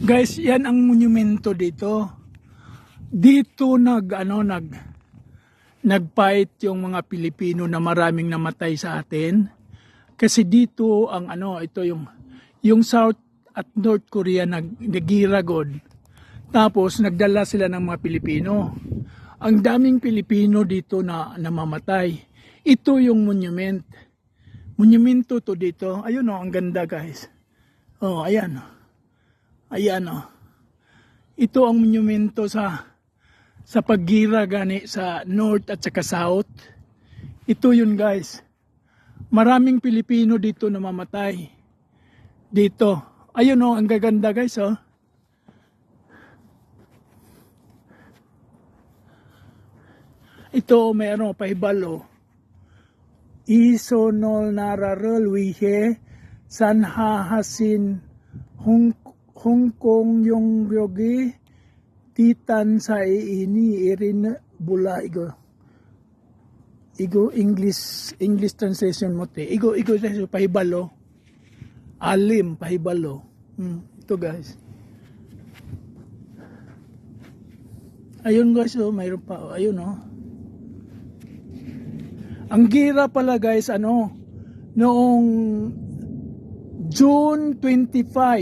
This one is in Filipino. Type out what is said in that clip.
Guys, yan ang monumento dito. Dito nag-fight yung mga Pilipino na maraming namatay sa atin. Kasi dito ang ito yung South at North Korea nagiragod. Tapos nagdala sila ng mga Pilipino. Ang daming Pilipino dito na namamatay. Ito yung monument. Monumento to dito. Ayun ang ganda guys. Oh, ayan. Ayan Ito ang monumento sa paggira gani sa North at saka South. Ito yun guys. Maraming Pilipino dito namamatay. Dito. Ayun ang gaganda guys Ito may pahibalo. Isonol nararel wihe sanhahasin Hong Kong yung yogi titan sa ini irin bula igo English translation mo te igo pahibalo alim pahibalo ito guys ayun guys mayroon pa ayun ang gira pala guys noong June 25